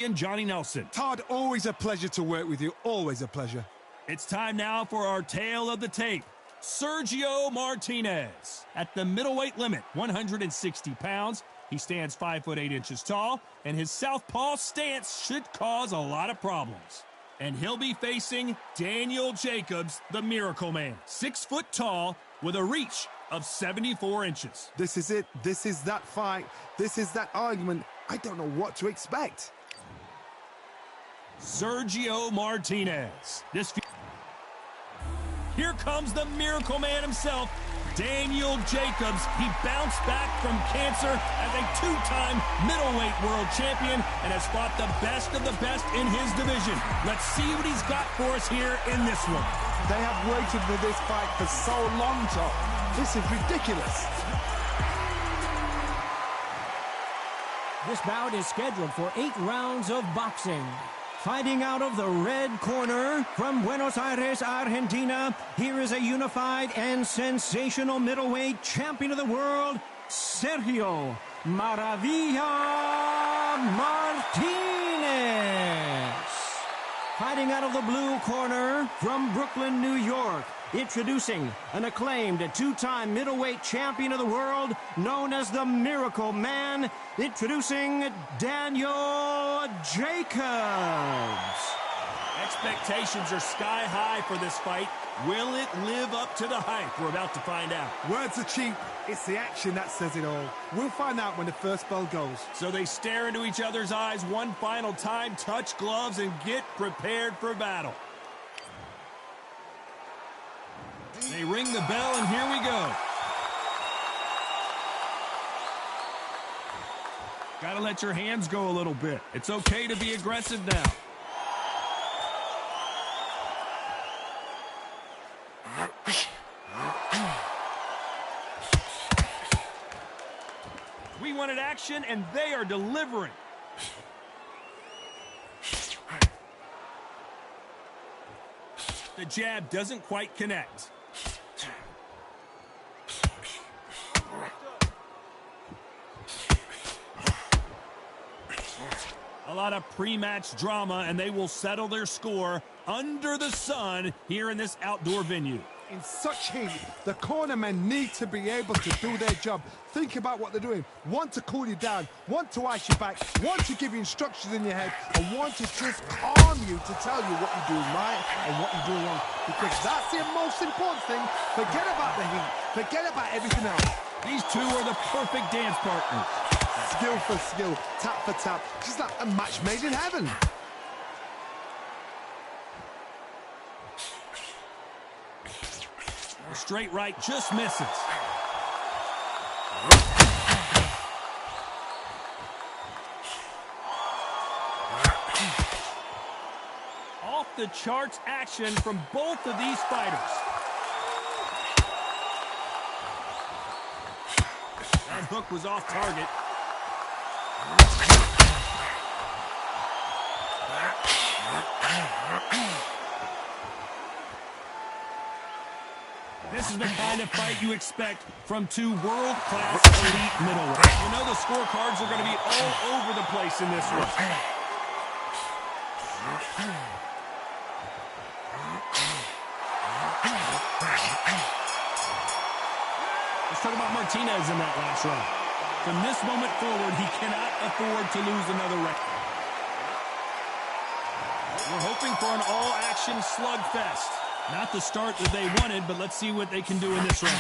and Johnny Nelson. Todd, always a pleasure to work with you. Always a pleasure. It's time now for our tale of the tape. Sergio Martinez at the middleweight limit, 160 pounds. He stands 5'8" tall, and his southpaw stance should cause a lot of problems. And he'll be facing Daniel Jacobs, the Miracle Man, 6 foot tall with a reach of 74 inches. This is it. This is that fight. This is that argument. I don't know what to expect. Sergio Martinez. Here comes the Miracle Man himself, Daniel Jacobs. He bounced back from cancer as a 2-time middleweight world champion and has fought the best of the best in his division. Let's see what he's got for us here in this one. They have waited for this fight for so long, Tom. This is ridiculous. This bout is scheduled for 8 rounds of boxing. Fighting out of the red corner from Buenos Aires, Argentina, here is a unified and sensational middleweight champion of the world, Sergio Maravilla Martinez. Fighting out of the blue corner from Brooklyn, New York, introducing an acclaimed 2-time middleweight champion of the world known as the Miracle Man, introducing Daniel Jacobs. Expectations are sky high for this fight. Will it live up to the hype? We're about to find out. Words are cheap. It's the action that says it all. We'll find out when the first bell goes. So they stare into each other's eyes one final time, touch gloves, and get prepared for battle. They ring the bell, and here we go. Gotta let your hands go a little bit. It's okay to be aggressive now. We wanted action, and they are delivering. The jab doesn't quite connect. A lot of pre-match drama, and they will settle their score under the sun here in this outdoor venue. In such heat, the cornermen need to be able to do their job. Think about what they're doing. Want to cool you down, want to ice you back, want to give you instructions in your head, and want to just calm you to tell you what you're doing right and what you're doing wrong. Because that's the most important thing. Forget about the heat. Forget about everything else. These two are the perfect dance partners. Skill for skill, tap for tap, just like a match made in heaven. The straight right just misses. Off the charts action from both of these fighters. That hook was off target. This is the kind of fight you expect from two world-class elite middleweights. You know the scorecards are going to be all over the place in this one. Let's talk about Martinez in that last round. From this moment forward, he cannot afford to lose another round. We're hoping for an all-action slugfest. Not the start that they wanted, but let's see what they can do in this round.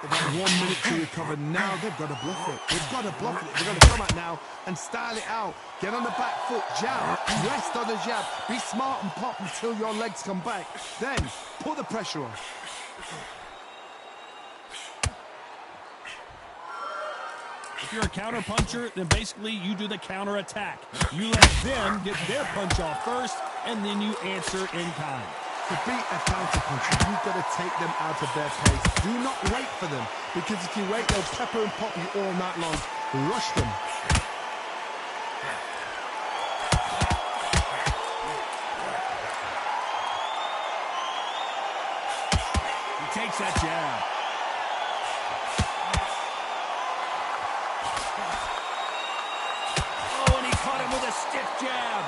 They've got 1 minute to recover. Now they've got to bluff it. They've got to bluff it. They've got to come out now and style it out. Get on the back foot, jab, rest on the jab. Be smart and pop until your legs come back. Then put the pressure on. If you're a counter puncher, then basically you do the counter attack. You let them get their punch off first, and then you answer in kind. To beat a counter-puncher, you've got to take them out of their pace. Do not wait for them, because if you wait, they'll pepper and pop you all night long. Rush them. He takes that jab. Oh, and he caught him with a stiff jab.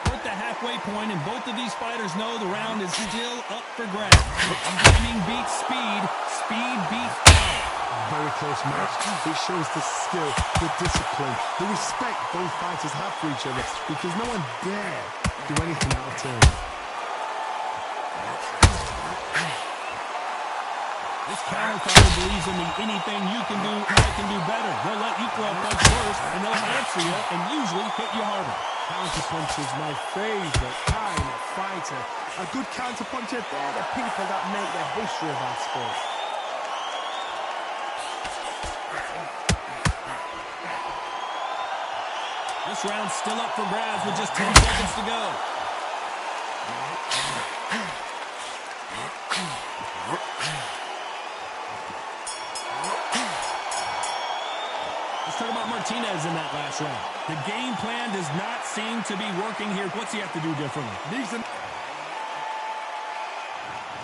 We're at the halfway point, and both of these fighters know the round is still up for grabs. Timing beats speed. Speed beats power. Very close match. It shows the skill, the discipline, the respect both fighters have for each other, because no one dare do anything out of turn. This counter fighter believes in the anything you can do, I can do better. They'll let you throw a punch first, and they'll answer you and usually hit you harder. Counterpunch is my favorite kind of fighter. A good counterpuncher, they're the people that make the history of our sport. This round's still up for grabs with just 10 seconds to go. Let's talk about Martinez in that last round. The game plan does not seem to be working here. What's he have to do differently?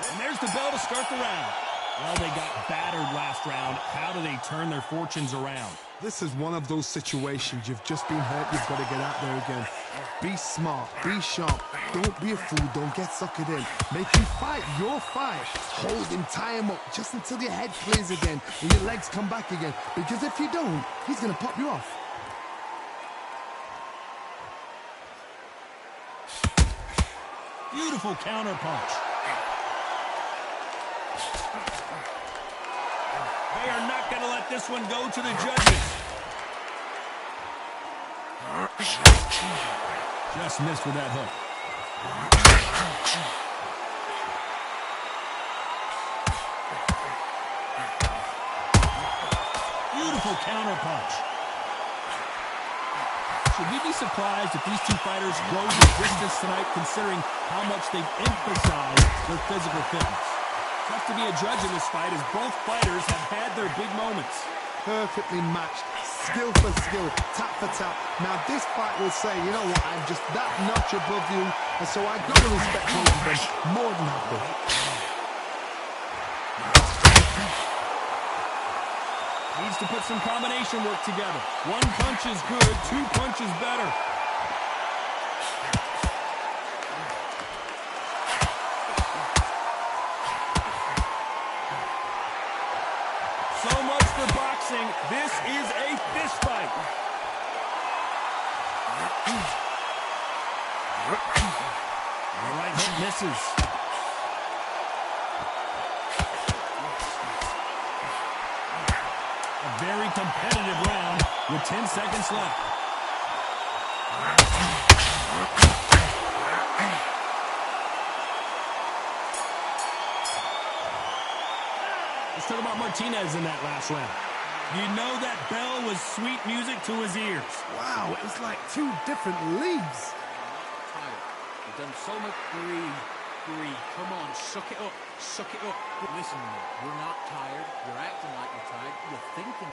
And there's the bell to start the round. Well, they got battered last round. How do they turn their fortunes around? This is one of those situations. You've just been hurt. You've got to get out there again. Be smart. Be sharp. Don't be a fool. Don't get suckered in. Make him fight your fight. Hold him. Tie him up just until your head clears again and your legs come back again. Because if you don't, he's going to pop you off. Beautiful counter punch. They are not going to let this one go to the judges. Just missed with that hook. Beautiful counter punch. Should we be surprised if these two fighters go the distance tonight, considering how much they've emphasized their physical fitness? Tough to be a judge in this fight, as both fighters have had their big moments. Perfectly matched, skill for skill, tap for tap. Now this fight will say, you know what, I'm just that notch above you, and so I've got to respect both of them more than happy. Needs to put some combination work together. One punch is good, two punches better. So much for boxing. This is a fist fight. The right hook misses. A very competitive round with 10 seconds left. Let's talk about Martinez in that last round. You know that bell was sweet music to his ears. Wow, it's like two different leagues. You've done so much. Breathe. Come on, suck it up. Listen, you're not tired. You're acting like you're tired. You're thinking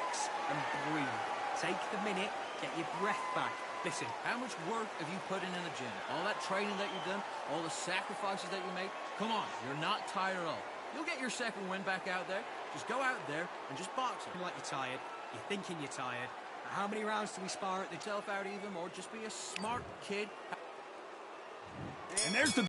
and breathe. Take the minute, get your breath back. Listen, how much work have you put in the gym? All that training that you've done, all the sacrifices that you made. Come on, you're not tired at all. You'll get your second win back out there. Just go out there and just box it. Like you're tired. You're thinking you're tired. How many rounds do we spar at the Yourself out even more. Just be a smart kid. And there's the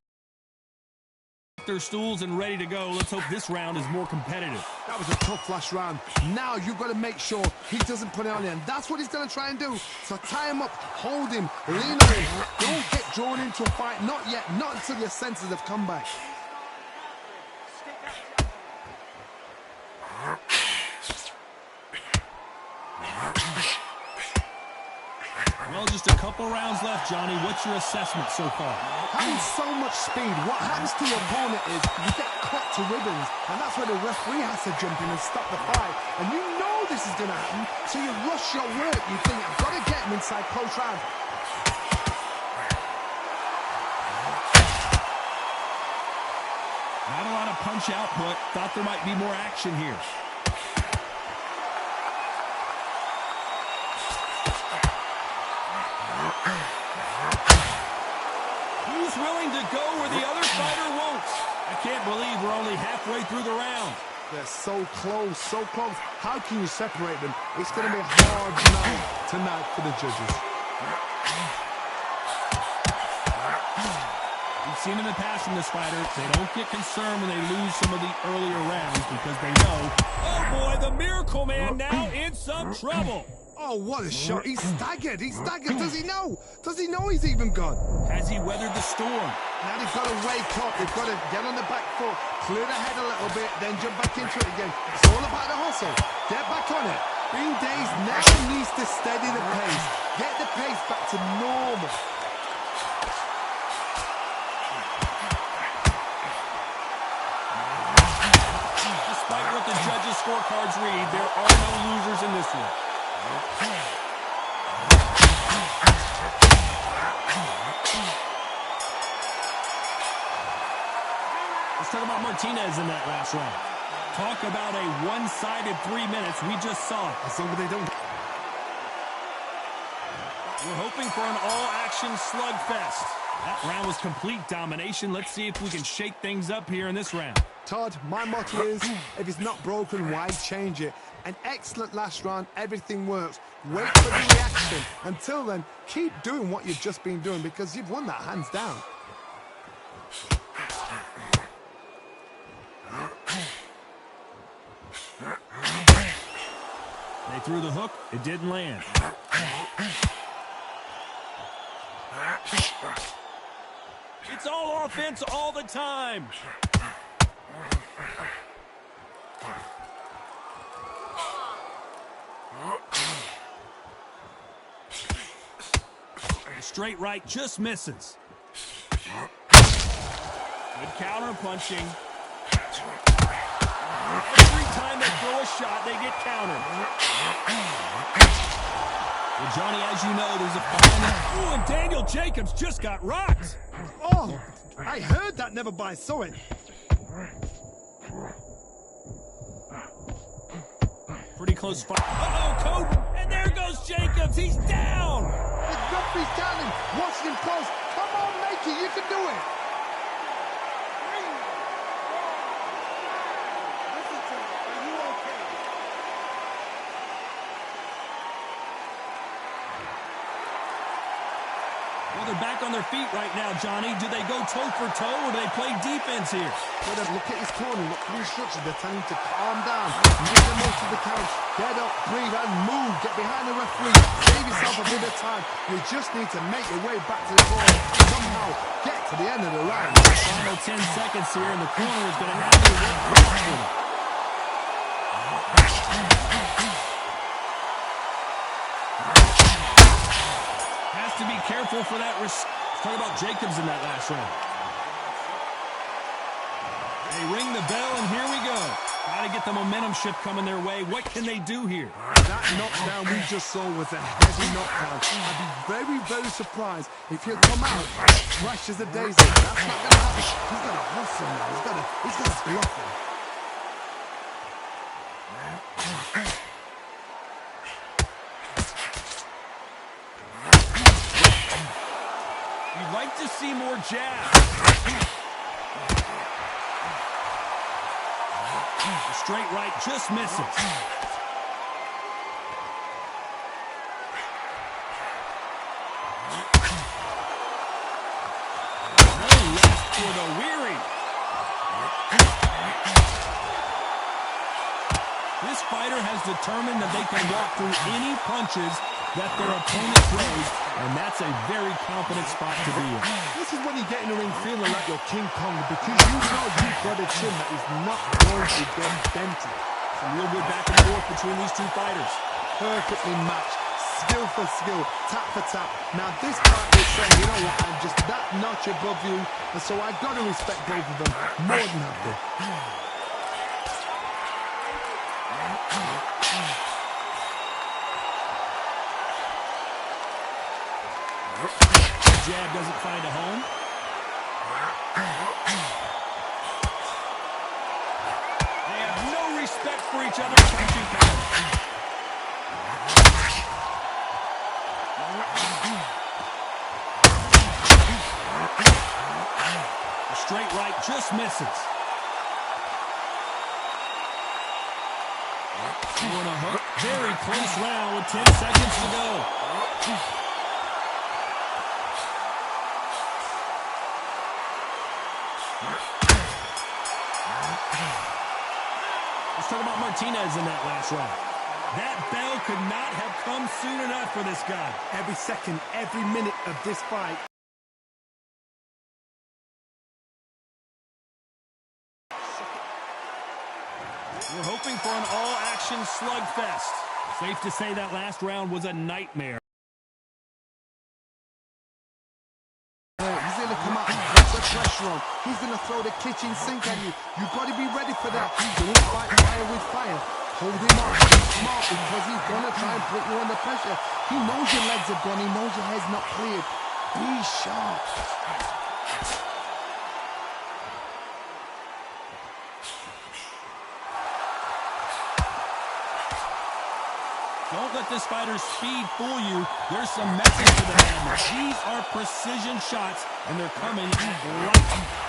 their stools and ready to go. Let's hope this round is more competitive. That was a tough last round. Now you've got to make sure he doesn't put it on him. That's what he's going to try and do. So tie him up, hold him, lean on him. Don't get drawn into a fight. Not yet. Not until your senses have come back. Well, just a couple rounds left, Johnny. What's your assessment so far? Having so much speed, what happens to your opponent is you get cut to ribbons, and that's where the referee has to jump in and stop the fight. And you know this is going to happen, so you rush your work. You think, I've got to get him inside close round. Not a lot of punch output. Thought there might be more action here. Who's willing to go where the other fighter won't? I can't believe we're only halfway through the round. They're so close, so close. How can you separate them? It's going to be a hard night tonight for the judges. We've seen in the past from this fighter, they don't get concerned when they lose some of the earlier rounds because they know, oh boy, the Miracle Man now in some trouble. Oh, what a shot. He's staggered. He's staggered. Does he know? Does he know he's even gone? Has he weathered the storm? Now they've got to wake up. They've got to get on the back foot, clear the head a little bit, then jump back into it again. It's all about the hustle. Get back on it. Bean Days now needs to steady the pace. Get the pace back to normal. Despite what the judges' scorecards read, there are no losers in this one. Let's talk about Martinez in that last round. Talk about a one-sided 3 minutes. We just saw it. As long as they don't. We're hoping for an all-action slugfest. That round was complete domination. Let's see if we can shake things up here in this round. Todd, my motto is, if it's not broken, why change it? An excellent last round, everything works. Wait for the reaction. Until then, keep doing what you've just been doing because you've won that hands down. They threw the hook. It didn't land. It's all offense all the time. The straight right just misses. Good counter punching. Every time they throw a shot, they get countered. Well, Johnny, as you know, there's a fine. Ooh, and Daniel Jacobs just got rocked. Oh, I heard that, never by saw it. Pretty close fight. Uh-oh, Cody. And there goes Jacobs. He's down. The referee's counting, watching him close. Come on, make it. You can do it. Well, they're back on their feet right now, Johnny. Do they go toe for toe or do they play defense here? Well, look at his corner, look for the instructions. They're telling him to calm down, make the most of the count, get up, breathe, and move. Get behind the referee, save yourself a bit of time. You just need to make your way back to the corner. Somehow get to the end of the round. Final 10 seconds here, and the corner is going to have to work hard for them. Has to be careful for that. Let's talk about Jacobs in that last round. They ring the bell, and here we go. Got to get the momentum shift coming their way. What can they do here? That knockdown we just saw was a heavy knockdown. I'd be very, very surprised if he'll come out fresh as a daisy. That's not going to happen. He's got to hustle now. He's got to bluff him. You'd like to see more jabs. The straight right just misses. No rest for the weary. This fighter has determined that they can walk through any punches that their opponent throws, and that's a very confident spot to be in. This is when you get in the ring feeling like you're King Kong because you know you've got a chin that is not going to get dented. Some real good back and forth between these two fighters. Perfectly matched, skill for skill, tap for tap. Now this fight is saying, you know what, I'm just that notch above you, and so I've got to respect both of them more than happy. Jab doesn't find a home. They have no respect for each other. Punching power. The straight right just misses. On a hook. Very close round with 10 seconds to go. Let's talk about Martinez in that last round. That bell could not have come soon enough for this guy. Every second, every minute of this fight. We're hoping for an all-action slugfest. Safe to say that last round was a nightmare. He's going to come out and put the pressure on. He's going to throw the kitchen sink at you. You've got to be ready for that. Don't fight fire with fire. Hold him up. Be smart because he's going to try and put you under pressure. He knows your legs are gone. He knows your head's not cleared. Be sharp. Don't let this fighter's speed fool you. There's some message to the madness. These are precision shots, and they're coming right